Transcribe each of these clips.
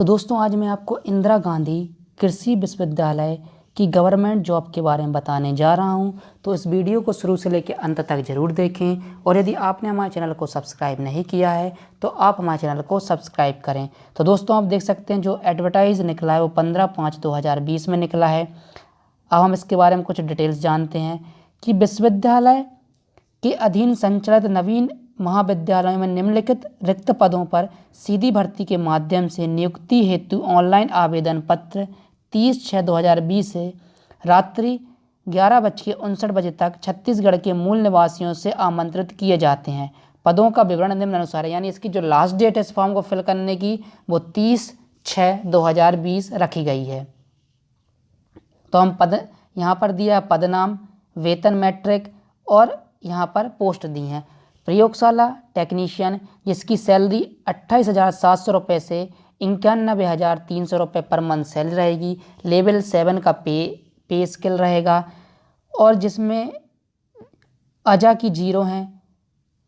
तो दोस्तों आज मैं आपको इंदिरा गांधी कृषि विश्वविद्यालय की गवर्नमेंट जॉब के बारे में बताने जा रहा हूं। तो इस वीडियो को शुरू से लेकर अंत तक ज़रूर देखें और यदि आपने हमारे चैनल को सब्सक्राइब नहीं किया है तो आप हमारे चैनल को सब्सक्राइब करें। तो दोस्तों आप देख सकते हैं जो एडवर्टाइज निकला है वो 15/5/2020 में निकला है। अब हम इसके बारे में कुछ डिटेल्स जानते हैं कि विश्वविद्यालय के अधीन संचालित नवीन महाविद्यालयों में निम्नलिखित रिक्त पदों पर सीधी भर्ती के माध्यम से नियुक्ति हेतु ऑनलाइन आवेदन पत्र 30/6/2020 से रात्रि 11:59 तक छत्तीसगढ़ के मूल निवासियों से आमंत्रित किए जाते हैं। पदों का विवरण निम्नानुसार है, यानी इसकी जो लास्ट डेट है इस फॉर्म को फिल करने की वो 30/6/2020 रखी गई है। तो हम पद यहाँ पर दिया है पद नाम, वेतन मैट्रिक और यहाँ पर पोस्ट दी हैं। प्रयोगशाला टेक्नीशियन जिसकी सैलरी 28,700 रुपये से 91,300 रुपये पर मंथ सैलरी रहेगी। लेवल 7 का पे स्केल रहेगा और जिसमें अजा की 0 है,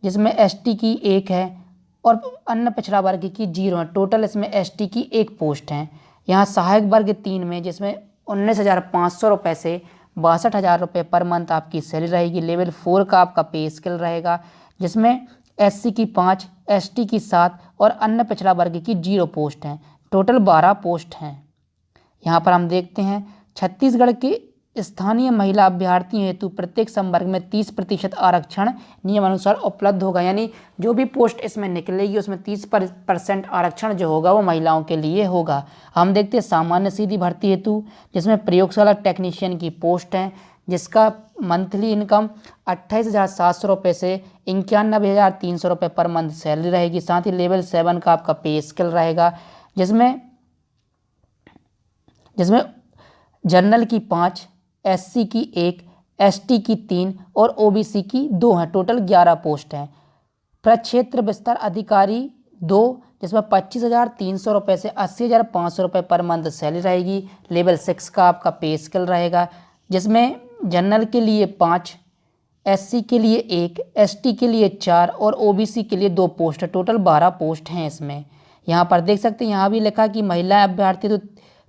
जिसमें एसटी की 1 है और अन्य पिछड़ा वर्ग की 0 है। टोटल इसमें एसटी की 1 पोस्ट है। यहाँ सहायक वर्ग 3 में जिसमें 19,500 रुपये से 62,000 रुपये पर मंथ आपकी सैलरी रहेगी। लेवल 4 का आपका पे स्केल रहेगा जिसमें एससी की 5, एसटी की 7 और अन्य पिछड़ा वर्ग की 0 पोस्ट हैं। टोटल 12 पोस्ट हैं। यहाँ पर हम देखते हैं छत्तीसगढ़ के स्थानीय महिला अभ्यर्थियों हेतु प्रत्येक संवर्ग में 30% आरक्षण नियमानुसार उपलब्ध होगा। यानी जो भी पोस्ट इसमें निकलेगी उसमें 30% आरक्षण जो होगा वो महिलाओं के लिए होगा। हम देखते हैं सामान्य सीधी भर्ती हेतु जिसमें प्रयोगशाला टेक्नीशियन की पोस्ट है जिसका मंथली इनकम 28,700 रुपये से 91,300 रुपये पर मंथ सैलरी रहेगी। साथ ही लेवल 7 का आपका पे स्केल रहेगा जिसमें जनरल की 5, एससी की 1, एसटी की 3 और ओबीसी की 2 हैं। टोटल 11 पोस्ट हैं। प्रक्षेत्र विस्तार अधिकारी 2 जिसमें 25,300 रुपये से 80,500 रुपये पर मंथ सैलरी रहेगी। लेवल 6 का आपका पे स्केल रहेगा जिसमें जनरल के लिए 5, एससी के लिए 1, एसटी के लिए 4 और ओबीसी के लिए 2 पोस्ट है। टोटल 12 पोस्ट हैं इसमें। यहाँ पर देख सकते हैं यहाँ भी लिखा कि महिला अभ्यर्थी तो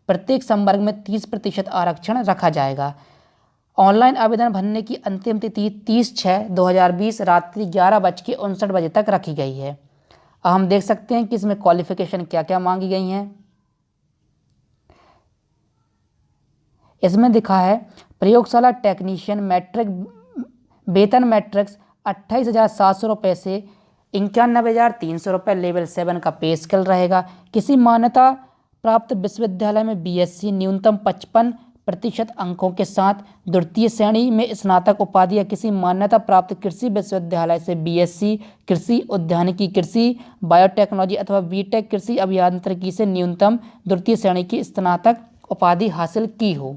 प्रत्येक संवर्ग में 30% आरक्षण रखा जाएगा। ऑनलाइन आवेदन भरने की अंतिम तिथि 30/6/2020 रात्रि 11:59 तक रखी गई है। अब हम देख सकते हैं कि इसमें क्वालिफिकेशन क्या क्या मांगी गई हैं। इसमें दिखा है प्रयोगशाला टेक्नीशियन मैट्रिक वेतन मैट्रिक्स 28,700 रुपये से 91,300 रुपये। लेवल 7 का पे स्केल रहेगा। किसी मान्यता प्राप्त विश्वविद्यालय में बीएससी न्यूनतम 55% अंकों के साथ द्वितीय श्रेणी में स्नातक उपाधि या किसी मान्यता प्राप्त कृषि विश्वविद्यालय से बीएससी कृषि उद्यानिकी कृषि बायोटेक्नोलॉजी अथवा बीटेक कृषि अभियांत्रिकी से न्यूनतम द्वितीय श्रेणी की स्नातक उपाधि हासिल की हो।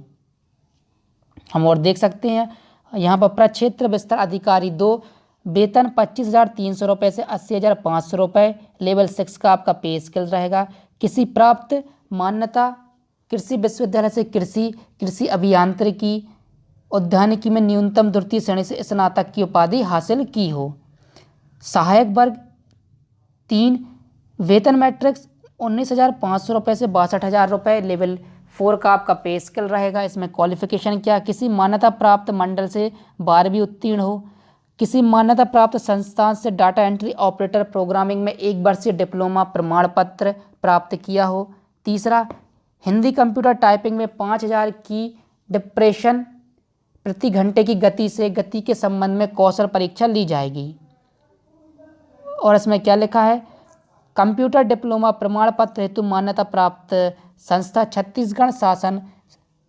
हम और देख सकते हैं यहाँ पर प्रक्षेत्र विस्तार अधिकारी 2 वेतन 25,300 रुपये से 80,500 रुपये। लेवल 6 का आपका पे स्केल रहेगा। किसी प्राप्त मान्यता कृषि विश्वविद्यालय से कृषि अभियांत्रिकी उद्यानिकी में न्यूनतम द्वितीय श्रेणी से स्नातक की उपाधि हासिल की हो। सहायक वर्ग 3 वेतन मैट्रिक्स 19,500 रुपये से 62,000 रुपये। लेवल 4 का आपका पे स्केल रहेगा। इसमें क्वालिफिकेशन क्या, किसी मान्यता प्राप्त मंडल से 12वीं उत्तीर्ण हो, किसी मान्यता प्राप्त संस्थान से डाटा एंट्री ऑपरेटर प्रोग्रामिंग में 1 वर्षीय डिप्लोमा प्रमाण पत्र प्राप्त किया हो। तीसरा, हिंदी कंप्यूटर टाइपिंग में 5,000 की डिप्रेशन प्रति घंटे की गति के संबंध में कौशल परीक्षा ली जाएगी। और इसमें क्या लिखा है, कंप्यूटर डिप्लोमा प्रमाण पत्र हेतु मान्यता प्राप्त संस्था छत्तीसगढ़ शासन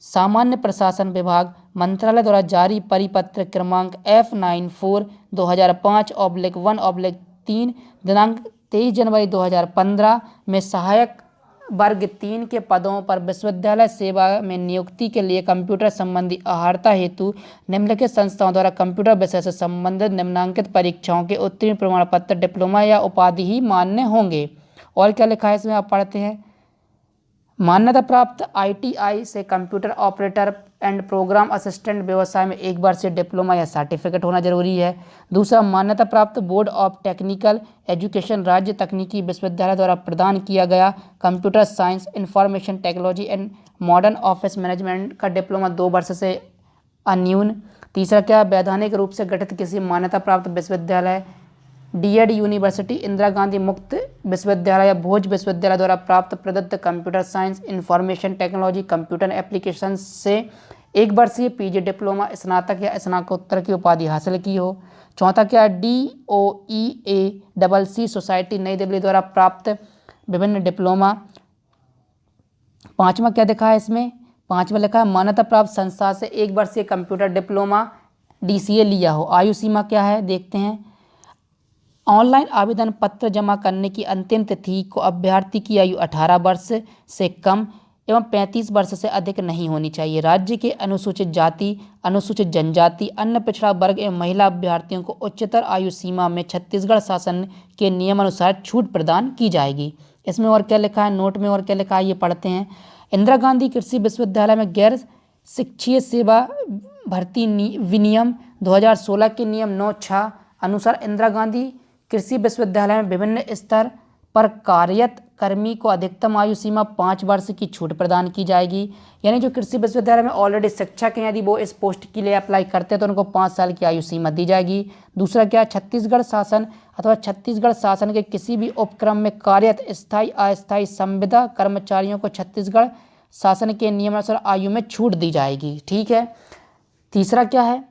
सामान्य प्रशासन विभाग मंत्रालय द्वारा जारी परिपत्र क्रमांक F94/2005/1/3 दिनांक 23 जनवरी 2015 में सहायक वर्ग 3 के पदों पर विश्वविद्यालय सेवा में नियुक्ति के लिए कंप्यूटर संबंधी अर्हता हेतु निम्नलिखित संस्थाओं द्वारा कंप्यूटर विषय से संबंधित निम्नांकित परीक्षाओं के उत्तीर्ण प्रमाण पत्र डिप्लोमा या उपाधि ही मान्य होंगे। और क्या लिखा है इसमें आप पढ़ते हैं, मान्यता प्राप्त ITI से computer operator and program assistant व्यवसाय में 1 वर्षीय डिप्लोमा या सर्टिफिकेट होना जरूरी है। दूसरा, मान्यता प्राप्त बोर्ड ऑफ टेक्निकल एजुकेशन राज्य तकनीकी विश्वविद्यालय द्वारा प्रदान किया गया computer science, information technology and modern office management का डिप्लोमा 2 वर्ष से अन्यून। तीसरा क्या, वैधानिक रूप से गठित किसी मान्यता प्राप्त विश्वविद्यालय, डीएड यूनिवर्सिटी, इंदिरा गांधी मुक्त विश्वविद्यालय या भोज विश्वविद्यालय द्वारा प्राप्त प्रदत्त computer science, information technology, computer application से 1 वर्षीय PG डिप्लोमा, स्नातक या स्नातकोत्तर की उपाधि हासिल की हो। चौथा क्या, DOEACC सोसाइटी नई दिल्ली द्वारा प्राप्त विभिन्न डिप्लोमा। पांचवा क्या दिखा है इसमें, पांचवा लिखा है मान्यता प्राप्त संस्था से 1 वर्षीय कंप्यूटर डिप्लोमा DCA लिया हो। आयु सीमा क्या है देखते हैं। ऑनलाइन आवेदन पत्र जमा करने की अंतिम तिथि को अभ्यर्थी की आयु 18 वर्ष से कम एवं 35 वर्ष से अधिक नहीं होनी चाहिए। राज्य के अनुसूचित जाति, अनुसूचित जनजाति, अन्य पिछड़ा वर्ग एवं महिला अभ्यर्थियों को उच्चतर आयु सीमा में छत्तीसगढ़ शासन के नियमानुसार छूट प्रदान की जाएगी। इसमें और क्या लिखा है, नोट में और क्या लिखा है ये पढ़ते हैं। इंदिरा गांधी कृषि विश्वविद्यालय में गैर शिक्षकीय सेवा भर्ती विनियम 2016 के नियम 9(6) अनुसार इंदिरा गांधी कृषि विश्वविद्यालय में विभिन्न स्तर पर कार्यरत कर्मी को अधिकतम आयु सीमा 5 वर्ष की छूट प्रदान की जाएगी। यानी जो कृषि विश्वविद्यालय में ऑलरेडी शिक्षक हैं, यदि वो इस पोस्ट के लिए अप्लाई करते हैं तो उनको 5 साल की आयु सीमा दी जाएगी। दूसरा क्या, छत्तीसगढ़ शासन अथवा छत्तीसगढ़ शासन के किसी भी उपक्रम में कार्यरत स्थायी अस्थायी संविदा कर्मचारियों को छत्तीसगढ़ शासन के नियमानुसार आयु में छूट दी जाएगी। ठीक है। तीसरा क्या है,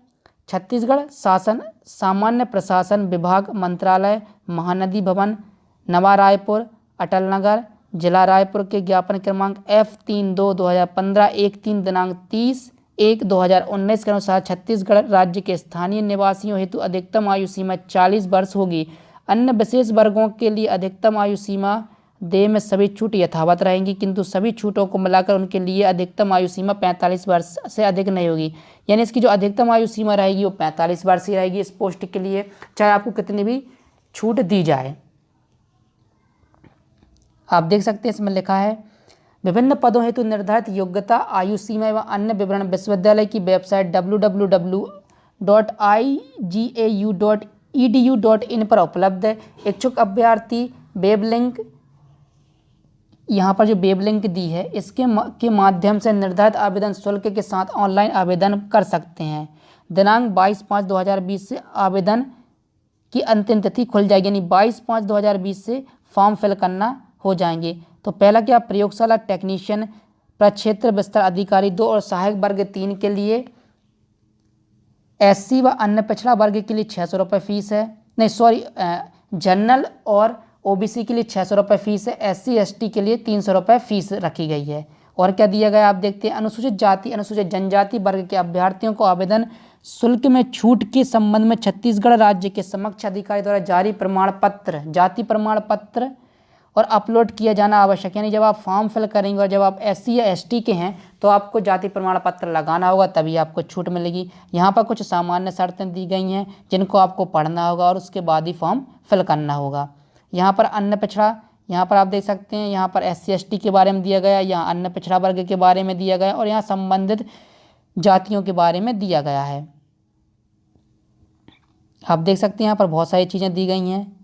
छत्तीसगढ़ शासन सामान्य प्रशासन विभाग, मंत्रालय, महानदी भवन, नवा रायपुर, अटल नगर, जिला रायपुर के ज्ञापन क्रमांक F32/2015 13 दिनांक 30/1/2019 के अनुसार छत्तीसगढ़ राज्य के स्थानीय निवासियों हेतु अधिकतम आयु सीमा 40 वर्ष होगी। अन्य विशेष वर्गों के लिए अधिकतम आयु सीमा देय में सभी छूट यथावत रहेंगी, किंतु सभी छूटों को मिलाकर उनके लिए अधिकतम आयु सीमा 45 वर्ष से अधिक नहीं होगी। यानी इसकी जो अधिकतम आयु सीमा रहेगी वो 45 वर्ष ही रहेगी इस पोस्ट के लिए, चाहे आपको कितनी भी छूट दी जाए। आप देख सकते हैं इसमें लिखा है विभिन्न पदों हेतु निर्धारित योग्यता, आयु सीमा एवं अन्य विवरण विश्वविद्यालय की वेबसाइट www.igau.edu.in पर उपलब्ध है। इच्छुक अभ्यर्थी वेब लिंक, यहाँ पर जो वेब लिंक दी है के माध्यम से निर्धारित आवेदन शुल्क के साथ ऑनलाइन आवेदन कर सकते हैं। दिनांक 22/5/2020 से आवेदन की अंतिम तिथि खुल जाएगी, यानी 22/5/2020 से फॉर्म फिल करना हो जाएंगे। तो पहला क्या, प्रयोगशाला टेक्नीशियन प्रक्षेत्र विस्तार अधिकारी 2 और सहायक वर्ग 3 के लिए SC व अन्य पिछड़ा वर्ग के लिए 600 रुपये फीस है। नहीं सॉरी, जनरल और OBC के लिए 600 रुपये फीस है। SC ST के लिए 300 रुपये फीस रखी गई है। और क्या दिया गया आप देखते हैं, अनुसूचित जाति अनुसूचित जनजाति वर्ग के अभ्यर्थियों को आवेदन शुल्क में छूट के संबंध में छत्तीसगढ़ राज्य के समक्ष अधिकारी द्वारा जारी प्रमाण पत्र, जाति प्रमाण पत्र और अपलोड किया जाना आवश्यक। यानी जब आप फॉर्म फिल करेंगे और जब आप SC या ST के हैं तो आपको जाति प्रमाण पत्र लगाना होगा, तभी आपको छूट मिलेगी। यहाँ पर कुछ सामान्य शर्तें दी गई हैं जिनको आपको पढ़ना होगा और उसके बाद ही फॉर्म फिल करना होगा। यहाँ पर अन्य पिछड़ा, यहाँ पर आप देख सकते हैं, यहाँ पर SC ST के बारे में दिया गया, यहाँ अन्य पिछड़ा वर्ग के बारे में दिया गया और यहाँ संबंधित जातियों के बारे में दिया गया है। आप देख सकते हैं यहाँ पर बहुत सारी चीज़ें दी गई हैं।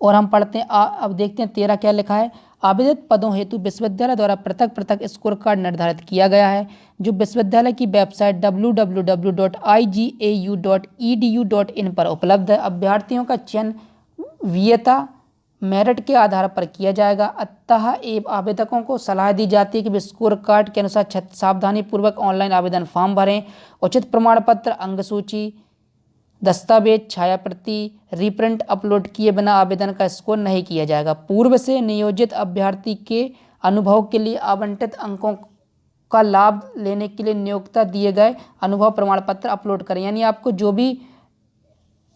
और हम पढ़ते हैं, अब देखते हैं 13 क्या लिखा है। आवेदित पदों हेतु विश्वविद्यालय द्वारा पृथक पृथक स्कोर कार्ड निर्धारित किया गया है, जो विश्वविद्यालय की वेबसाइट www.igau.edu.in पर उपलब्ध है। अभ्यर्थियों का चयन वरीयता मेरिट के आधार पर किया जाएगा। अतः आवेदकों को सलाह दी जाती है कि वे स्कोर कार्ड के अनुसार सावधानीपूर्वक ऑनलाइन आवेदन फॉर्म भरें। उचित प्रमाण पत्र, अंग सूची, दस्तावेज, छायाप्रति, रीप्रिंट अपलोड किए बिना आवेदन का स्कोर नहीं किया जाएगा। पूर्व से नियोजित अभ्यर्थी के अनुभव के लिए आवंटित अंकों का लाभ लेने के लिए नियोक्ता दिए गए अनुभव प्रमाण पत्र अपलोड करें। यानी आपको जो भी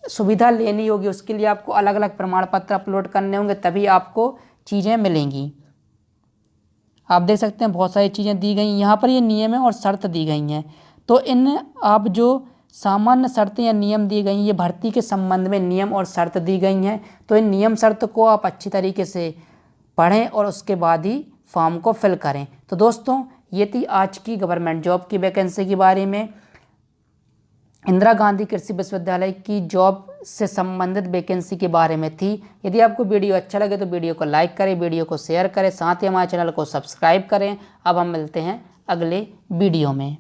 सुविधा लेनी होगी उसके लिए आपको अलग अलग प्रमाण पत्र अपलोड करने होंगे, तभी आपको चीज़ें मिलेंगी। आप देख सकते हैं बहुत सारी चीज़ें दी गई, यहाँ पर ये नियम है और शर्त दी गई हैं। तो इन आप जो सामान्य शर्तें या नियम दी गई हैं। ये भर्ती के संबंध में नियम और शर्त दी गई हैं, तो इन नियम शर्त को आप अच्छी तरीके से पढ़ें और उसके बाद ही फॉर्म को फिल करें। तो दोस्तों ये थी आज की गवर्नमेंट जॉब की वैकेंसी के बारे में, इंदिरा गांधी कृषि विश्वविद्यालय की जॉब से संबंधित वैकेंसी के बारे में थी। यदि आपको वीडियो अच्छा लगे तो वीडियो को लाइक करें, वीडियो को शेयर करें, साथ ही हमारे चैनल को सब्सक्राइब करें। अब हम मिलते हैं अगले वीडियो में।